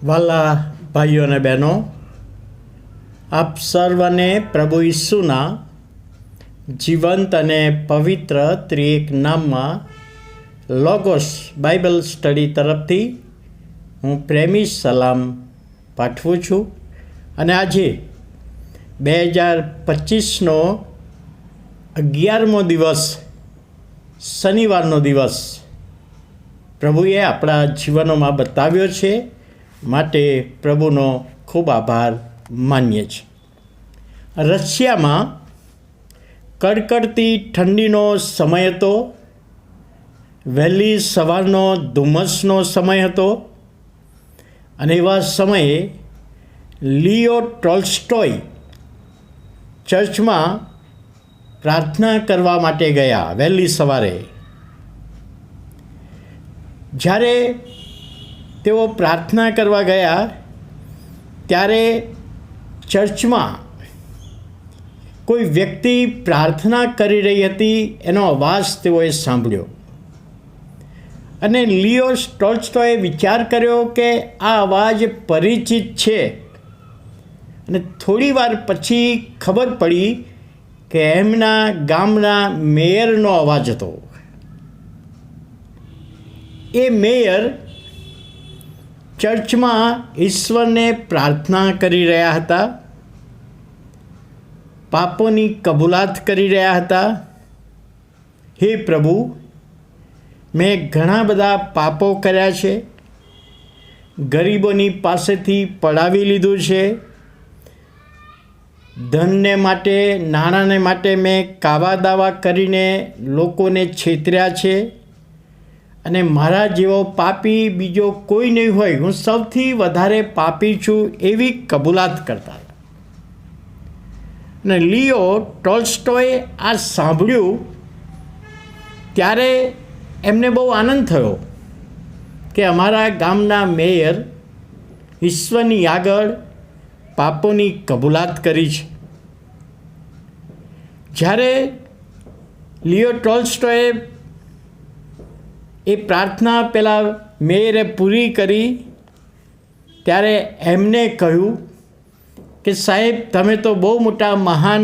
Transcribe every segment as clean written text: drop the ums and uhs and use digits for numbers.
વાલા ભાઈઓ અને બહેનો, આપ સર્વને પ્રભુ ઈસુના જીવંત અને પવિત્ર ત્રિએક નામમાં લોગોસ બાઇબલ સ્ટડી તરફથી હું પ્રેમી સલામ પાઠવું છું. અને આજે 2025નો 11મો દિવસ, શનિવારનો દિવસ પ્રભુએ આપણા જીવનોમાં બતાવ્યો છે, માટે પ્રભુનો ખૂબ આભાર માનીએ છીએ. રશિયામાં કડકડતી ઠંડીનો સમય હતો. વહેલી સવારનો ધુમ્મસનો સમય હતો અને એવા સમયે લિયો ટોલ્સ્ટોય ચર્ચમાં પ્રાર્થના કરવા માટે ગયા વહેલી સવારે. જ્યારે તેઓ પ્રાર્થના કરવા ગયા ત્યારે ચર્ચમાં કોઈ વ્યક્તિ પ્રાર્થના કરી રહી હતી, એનો અવાજ તેઓએ સાંભળ્યો અને લિયો ટોલ્સ્ટોયે વિચાર કર્યો કે આ અવાજ પરિચિત છે. અને થોડી વાર પછી ખબર પડી કે એમના ગામના મેયરનો અવાજ હતો. એ મેયર ચર્ચમાં ઈશ્વરને પ્રાર્થના કરી રહ્યા હતા, પાપોની કબૂલાત કરી રહ્યા હતા. હે પ્રભુ, મેં ઘણા બધા પાપો કર્યા છે, ગરીબોની પાસેથી પડાવી લીધું છે, ધનને માટે, નાણાંને માટે મેં કાવા દાવા કરીને લોકોને છેતર્યા છે અને મારા જેવો પાપી બીજો કોઈ નહીં હોય, હું સૌથી વધારે પાપી છું, એવી કબૂલાત કરતા. અને લિયો ટોલ્સ્ટોયે આ સાંભળ્યું ત્યારે એમને બહુ આનંદ થયો કે અમારા ગામના મેયર ઈશ્વરની આગળ પાપોની કબૂલાત કરી છે. જ્યારે લિયો ટોલ્સ્ટોયે એ પ્રાર્થના પેલા મેયરે પૂરી કરી ત્યારે એમને કહ્યું કે સાહેબ, તમે તો બહુ મોટા મહાન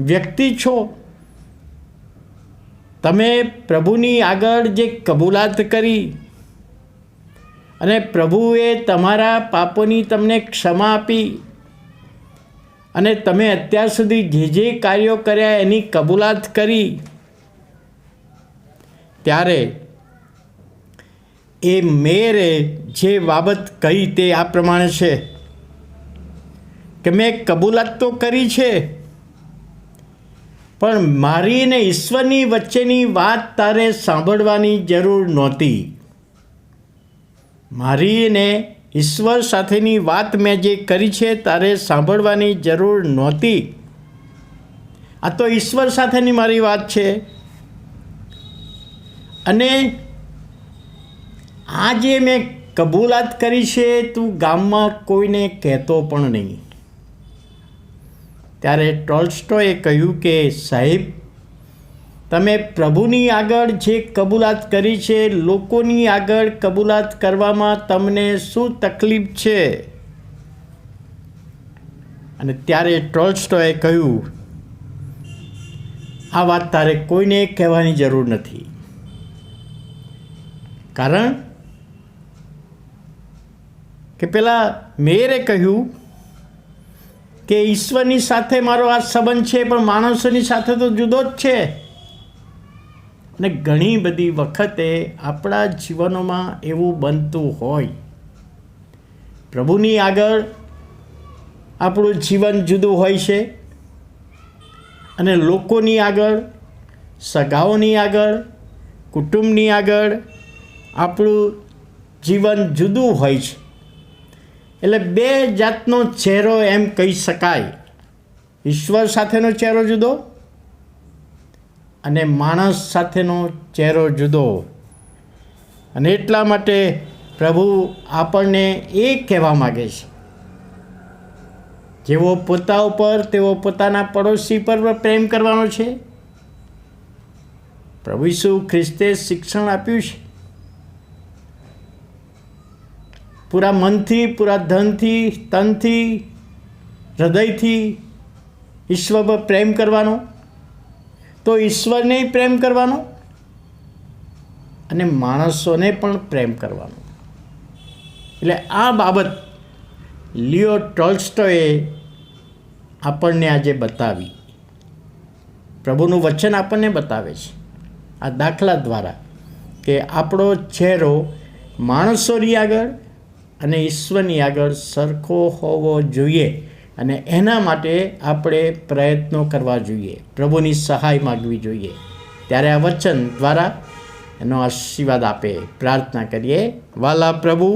વ્યક્તિ છો. તમે પ્રભુની આગળ જે કબૂલાત કરી અને પ્રભુએ તમારા પાપોની તમને ક્ષમા આપી અને તમે અત્યાર સુધી જે કાર્યો કર્યા એની કબૂલાત કરી, ત્યારે એ મેયરે જે બાબત કહી તે આ પ્રમાણે છે કે મેં કબૂલાત તો કરી છે, પણ મારી અને ઈશ્વરની વચ્ચેની વાત તારે સાંભળવાની જરૂર નહોતી. મારી અને ઈશ્વર સાથેની વાત મેં જે કરી છે તારે સાંભળવાની જરૂર નહોતી. આ તો ઈશ્વર સાથેની મારી વાત છે. અને આ જે મેં કબૂલાત કરી છે તું ગામમાં કોઈને કહેતો પણ નહીં. ત્યારે ટોલ્સ્ટોયે કહ્યું કે સાહેબ, તમે પ્રભુની આગળ જે કબૂલાત કરી છે, લોકોની આગળ કબૂલાત કરવામાં તમને શું તકલીફ છે? અને ત્યારે ટોલ્સ્ટોયે કહ્યું, આ વાત તારે કોઈને કહેવાની જરૂર નથી. કારણ કે પેલા મેયરે કહ્યું કે ઈશ્વરની સાથે મારો આ સંબંધ છે, પણ માણસોની સાથે તો જુદો જ છે. અને ઘણી બધી વખતે આપણા જીવનોમાં એવું બનતું હોય. પ્રભુની આગળ આપણું જીવન જુદું હોય છે અને લોકોની આગળ, સગાઓની આગળ, કુટુંબની આગળ આપણું જીવન જુદું હોય છે. એટલે બે જાતનો ચહેરો એમ કહી શકાય. ઈશ્વર સાથેનો ચહેરો જુદો અને માણસ સાથેનો ચહેરો જુદો. અને એટલા માટે પ્રભુ આપણને એ કહેવા માગે છે, જેવો પોતા ઉપર તેવો પોતાના પડોશી પર પ્રેમ કરવાનો છે. પ્રભુ ઈસુ ખ્રિસ્તે શિક્ષણ આપ્યું છે. પૂરા મનથી, પૂરા ધનથી, તનથી, હૃદયથી ઈશ્વર પર પ્રેમ કરવાનો, તો ઈશ્વરને પ્રેમ કરવાનો અને માણસોને પણ પ્રેમ કરવાનો. એટલે આ બાબત લિયો ટોલ્સ્ટોએ આપણને આજે બતાવી. પ્રભુનું વચન આપણને બતાવે છે આ દાખલા દ્વારા કે આપણો ચહેરો માણસોની આગળ અને ઈશ્વરની આગળ સરખો હોવો જોઈએ, અને એના માટે આપણે પ્રયત્નો કરવા જોઈએ, પ્રભુની સહાય માગવી જોઈએ. ત્યારે આ વચન દ્વારા એનો આશીર્વાદ આપે. પ્રાર્થના કરીએ. વાલા પ્રભુ,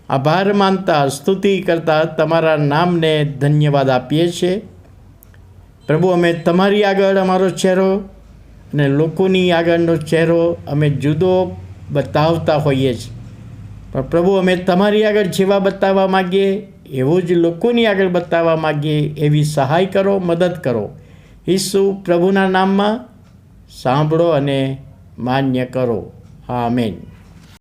આભાર માનતા, સ્તુતિ કરતા તમારા નામને ધન્યવાદ આપીએ છીએ. પ્રભુ, અમે તમારી આગળ અમારો ચહેરો અને લોકોની આગળનો ચહેરો અમે જુદો બતાવતા હોઈએ છીએ, પણ પ્રભુ, અમે તમારી આગળ જેવા બતાવવા માગીએ એવું જ લોકોની આગળ બતાવવા માગીએ. એવી સહાય કરો, મદદ કરો. ઈસુ પ્રભુના નામમાં સાંભળો અને માન્ય કરો. આમેન.